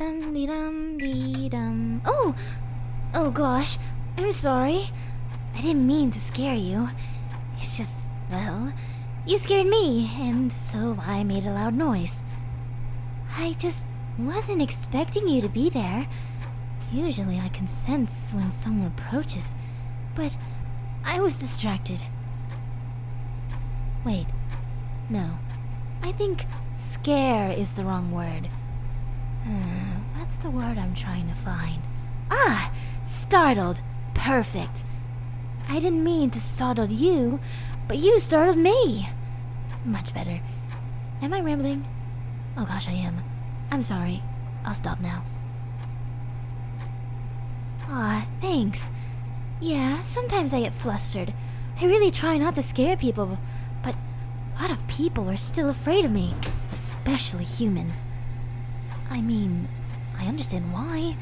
Dum dee dum dee dum. Oh gosh, I'm sorry. I didn't mean to scare you. It's just, well, you scared me, and so I made a loud noise. I just wasn't expecting you to be there. Usually I can sense when someone approaches, but I was distracted. Wait, no. I think scare is the wrong word. What's the word I'm trying to find? Ah! Startled. Perfect. I didn't mean to startle you, but you startled me. Much better. Am I rambling? Oh gosh, I am. I'm sorry. I'll stop now. Aw, thanks. Yeah, sometimes I get flustered. I really try not to scare people, but a lot of people are still afraid of me, especially humans. I mean, I understand why.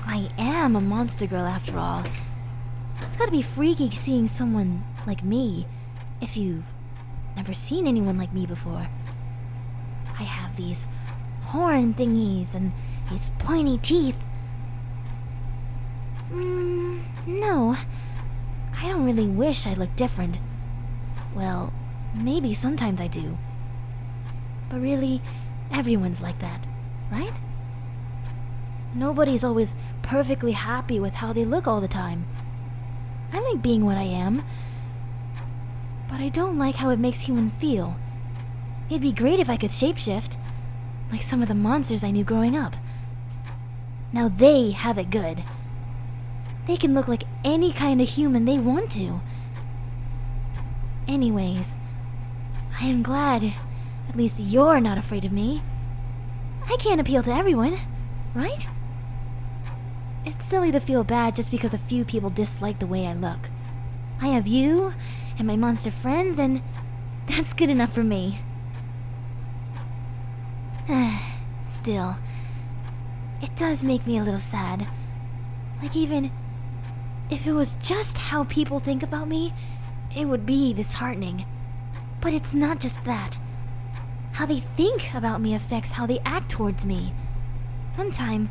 I am a monster girl after all. It's gotta be freaky seeing someone like me, if you've never seen anyone like me before. I have these horn thingies and these pointy teeth. No. I don't really wish I looked different. Well, maybe sometimes I do. But really, everyone's like that, right? Nobody's always perfectly happy with how they look all the time. I like being what I am, but I don't like how it makes humans feel. It'd be great if I could shapeshift, like some of the monsters I knew growing up. Now they have it good. They can look like any kind of human they want to. Anyways, I am glad at least you're not afraid of me. I can't appeal to everyone, right? It's silly to feel bad just because a few people dislike the way I look. I have you and my monster friends, and that's good enough for me. Still, it does make me a little sad. Like, even if it was just how people think about me, it would be disheartening. But it's not just that. How they think about me affects how they act towards me. One time,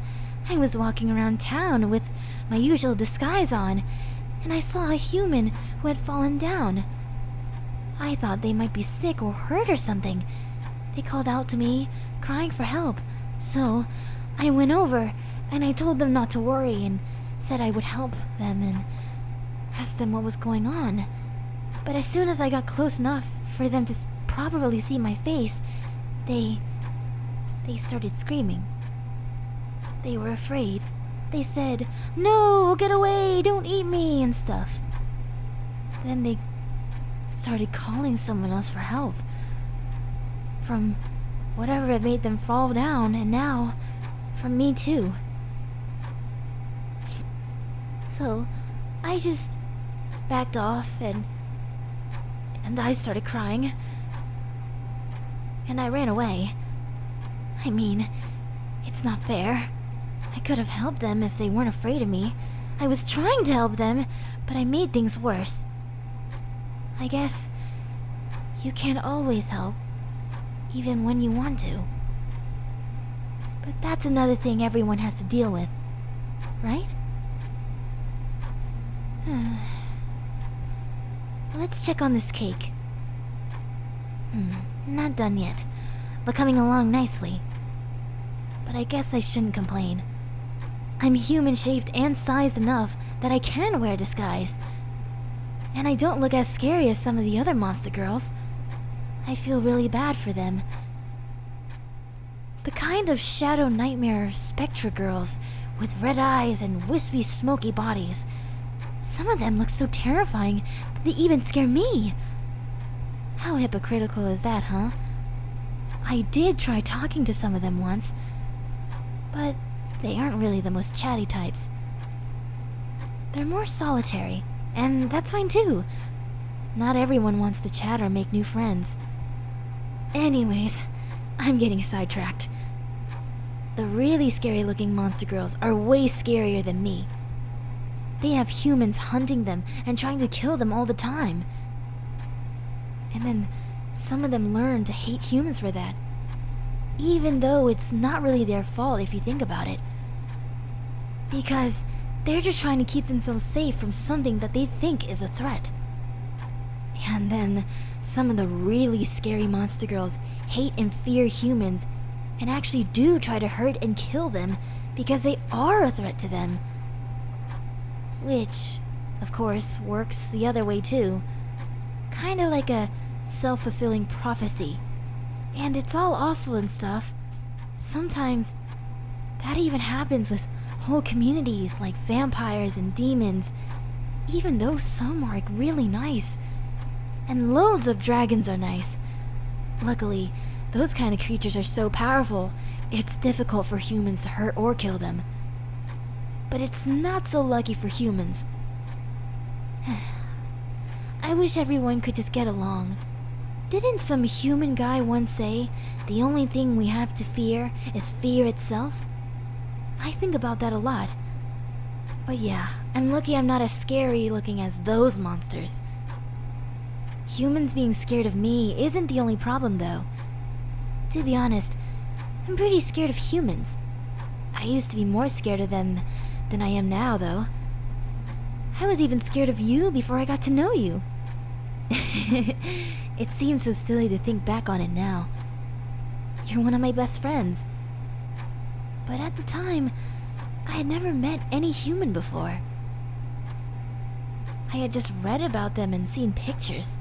I was walking around town with my usual disguise on, and I saw a human who had fallen down. I thought they might be sick or hurt or something. They called out to me, crying for help, so I went over and I told them not to worry and said I would help them and asked them what was going on. But as soon as I got close enough for them to properly see my face, they started screaming. They were afraid. They said, "No, get away, don't eat me," and stuff. Then they started calling someone else for help. From whatever had made them fall down, and now, from me too. So, I just backed off and I started crying. And I ran away. I mean, it's not fair. I could have helped them if they weren't afraid of me. I was trying to help them, but I made things worse. I guess you can't always help, even when you want to. But that's another thing everyone has to deal with, right? Let's check on this cake. Not done yet, but coming along nicely. But I guess I shouldn't complain. I'm human-shaped and sized enough that I can wear a disguise. And I don't look as scary as some of the other monster girls. I feel really bad for them. The kind of shadow nightmare spectra girls with red eyes and wispy smoky bodies. Some of them look so terrifying that they even scare me. How hypocritical is that, huh? I did try talking to some of them once, but they aren't really the most chatty types. They're more solitary, and that's fine too. Not everyone wants to chat or make new friends. Anyways, I'm getting sidetracked. The really scary-looking monster girls are way scarier than me. They have humans hunting them and trying to kill them all the time. And then some of them learn to hate humans for that. even though it's not really their fault if you think about it. Because they're just trying to keep themselves safe from something that they think is a threat. And then some of the really scary monster girls hate and fear humans and actually do try to hurt and kill them because they are a threat to them. Which, of course, works the other way too. Kinda like a self-fulfilling prophecy. And it's all awful and stuff. Sometimes that even happens with whole communities like vampires and demons, even though some are really nice. And loads of dragons are nice. Luckily, those kind of creatures are so powerful, it's difficult for humans to hurt or kill them. But it's not so lucky for humans. I wish everyone could just get along. Didn't some human guy once say, the only thing we have to fear is fear itself? I think about that a lot. But yeah, I'm lucky I'm not as scary looking as those monsters. Humans being scared of me isn't the only problem though. To be honest, I'm pretty scared of humans. I used to be more scared of them than I am now though. I was even scared of you before I got to know you. It seems so silly to think back on it now. You're one of my best friends. But at the time, I had never met any human before. I had just read about them and seen pictures.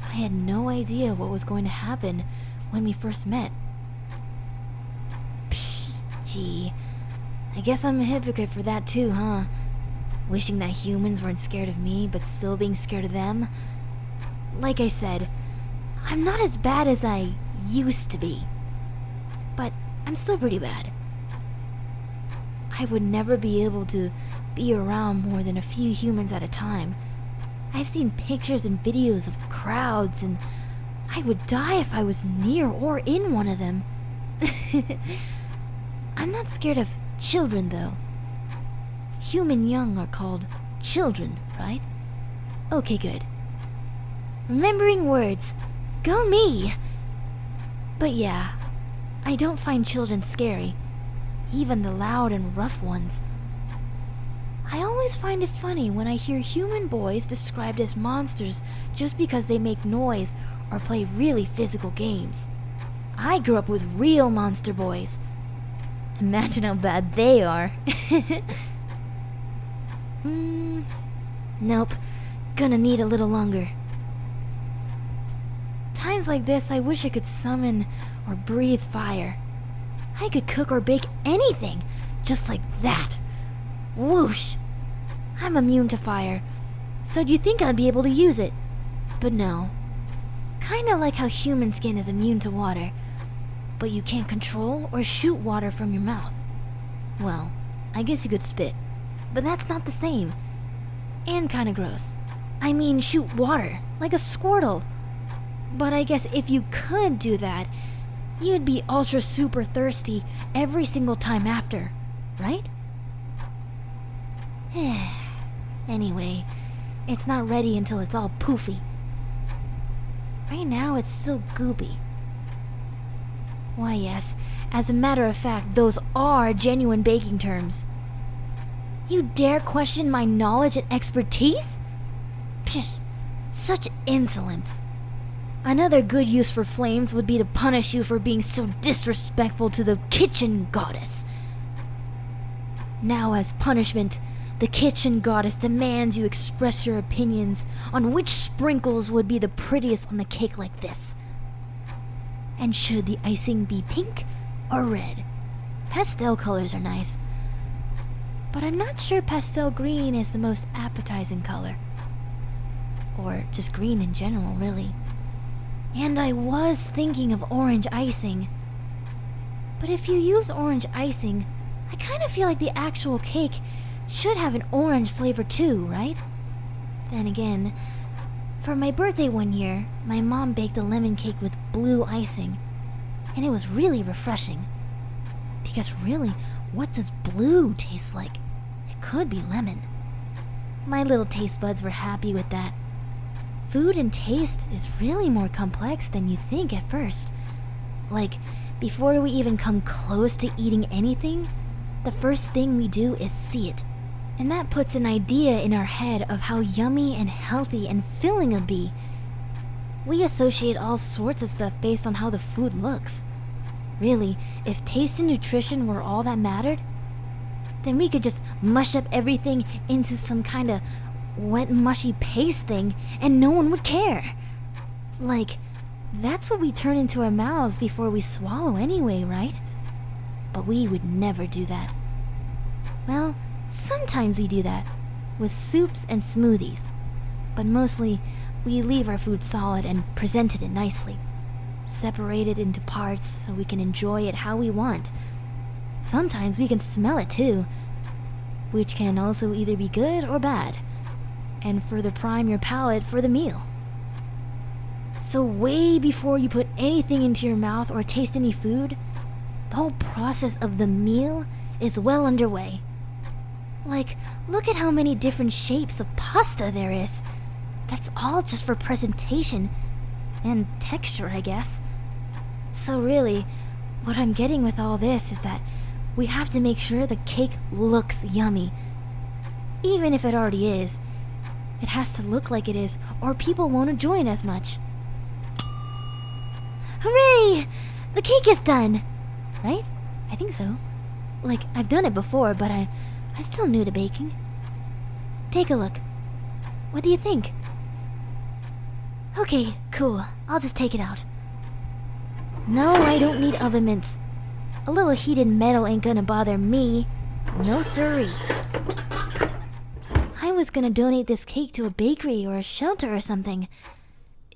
I had no idea what was going to happen when we first met. Psh, gee. I guess I'm a hypocrite for that too, huh? Wishing that humans weren't scared of me, but still being scared of them. Like I said, I'm not as bad as I used to be. But I'm still pretty bad. I would never be able to be around more than a few humans at a time. I've seen pictures and videos of crowds, and I would die if I was near or in one of them. I'm not scared of children, though. Human young are called children, right? Okay, good. Remembering words. Go me! But yeah, I don't find children scary. Even the loud and rough ones. I always find it funny when I hear human boys described as monsters just because they make noise or play really physical games. I grew up with real monster boys. Imagine how bad they are. Nope. Gonna need a little longer. Times like this, I wish I could summon or breathe fire. I could cook or bake anything, just like that. Whoosh! I'm immune to fire, so you'd think I'd be able to use it. But no. Kinda like how human skin is immune to water, but you can't control or shoot water from your mouth. Well, I guess you could spit, but that's not the same. And kinda gross. I mean, shoot water, like a Squirtle. But I guess if you could do that, you'd be ultra super thirsty every single time after, right? Anyway, it's not ready until it's all poofy. Right now it's still goopy. Why yes, as a matter of fact, those are genuine baking terms. You dare question my knowledge and expertise? Psh, such insolence. Another good use for flames would be to punish you for being so disrespectful to the kitchen goddess. Now as punishment, the kitchen goddess demands you express your opinions on which sprinkles would be the prettiest on the cake like this. And should the icing be pink or red? Pastel colors are nice. But I'm not sure pastel green is the most appetizing color. Or just green in general, really. And I was thinking of orange icing. But if you use orange icing, I kind of feel like the actual cake should have an orange flavor too, right? Then again, for my birthday one year, my mom baked a lemon cake with blue icing, and it was really refreshing. Because really, what does blue taste like? It could be lemon. My little taste buds were happy with that. Food and taste is really more complex than you think at first. Like, before we even come close to eating anything, the first thing we do is see it. And that puts an idea in our head of how yummy and healthy and filling it'll be. We associate all sorts of stuff based on how the food looks. Really, if taste and nutrition were all that mattered, then we could just mush up everything into some kind of wet, mushy paste thing and no one would care. Like, that's what we turn into our mouths before we swallow anyway, right? But we would never do that. Well, sometimes we do that, with soups and smoothies. But mostly, we leave our food solid and presented it nicely. Separate it into parts so we can enjoy it how we want. Sometimes we can smell it too, which can also either be good or bad, and further prime your palate for the meal. So way before you put anything into your mouth or taste any food, the whole process of the meal is well underway. Like, look at how many different shapes of pasta there is. That's all just for presentation and texture, I guess. So really, what I'm getting with all this is that we have to make sure the cake looks yummy. Even if it already is, it has to look like it is, or people won't enjoy it as much. Hooray! The cake is done! Right? I think so. Like, I've done it before, but I'm still new to baking. Take a look. What do you think? Okay, cool. I'll just take it out. No, I don't need oven mitts. A little heated metal ain't gonna bother me. No siree. I was gonna donate this cake to a bakery or a shelter or something.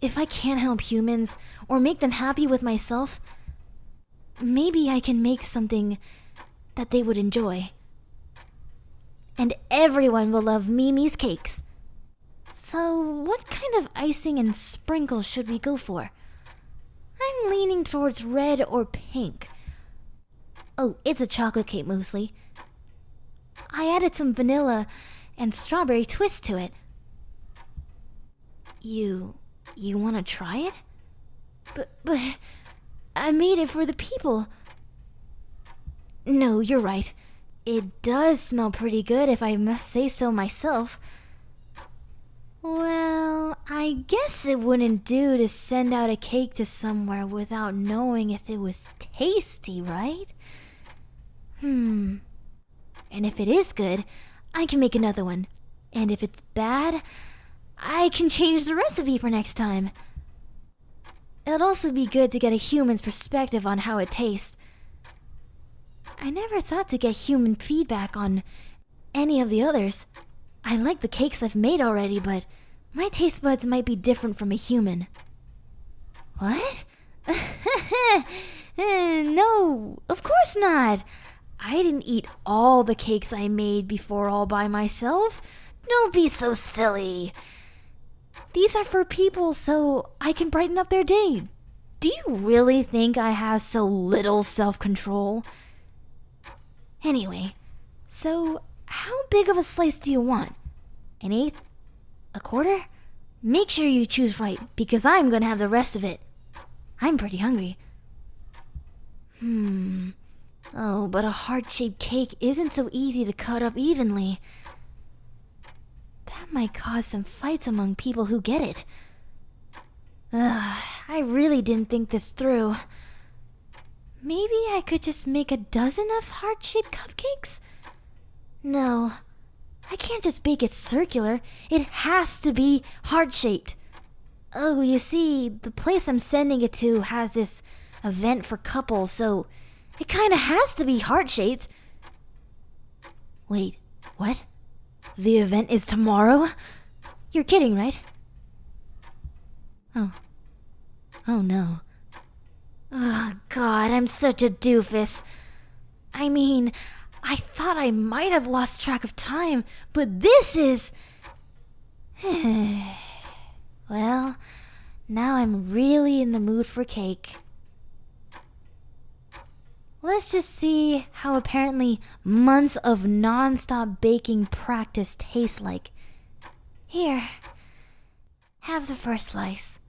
If I can't help humans or make them happy with myself, maybe I can make something that they would enjoy. And everyone will love Mimi's cakes. So what kind of icing and sprinkles should we go for? I'm leaning towards red or pink. Oh, it's a chocolate cake mostly. I added some vanilla and strawberry twist to it. You want to try it? But I made it for the people. No, you're right. It does smell pretty good if I must say so myself. Well, I guess it wouldn't do to send out a cake to somewhere without knowing if it was tasty, right? And if it is good, I can make another one. And if it's bad, I can change the recipe for next time. It'd also be good to get a human's perspective on how it tastes. I never thought to get human feedback on any of the others. I like the cakes I've made already, but my taste buds might be different from a human. What? No, of course not. I didn't eat all the cakes I made before all by myself. Don't be so silly. These are for people so I can brighten up their day. Do you really think I have so little self-control? Anyway, so how big of a slice do you want? An eighth? A quarter? Make sure you choose right, because I'm gonna have the rest of it. I'm pretty hungry. Oh, but a heart-shaped cake isn't so easy to cut up evenly. That might cause some fights among people who get it. I really didn't think this through. Maybe I could just make a dozen of heart-shaped cupcakes? No, I can't just bake it circular. It has to be heart-shaped. Oh, you see, the place I'm sending it to has this event for couples, so it kinda has to be heart-shaped. Wait, what? The event is tomorrow? You're kidding, right? Oh no. Oh God, I'm such a doofus. I mean, I thought I might have lost track of time, but this is... Well, now I'm really in the mood for cake. Let's just see how apparently months of non-stop baking practice tastes like. Here, have the first slice.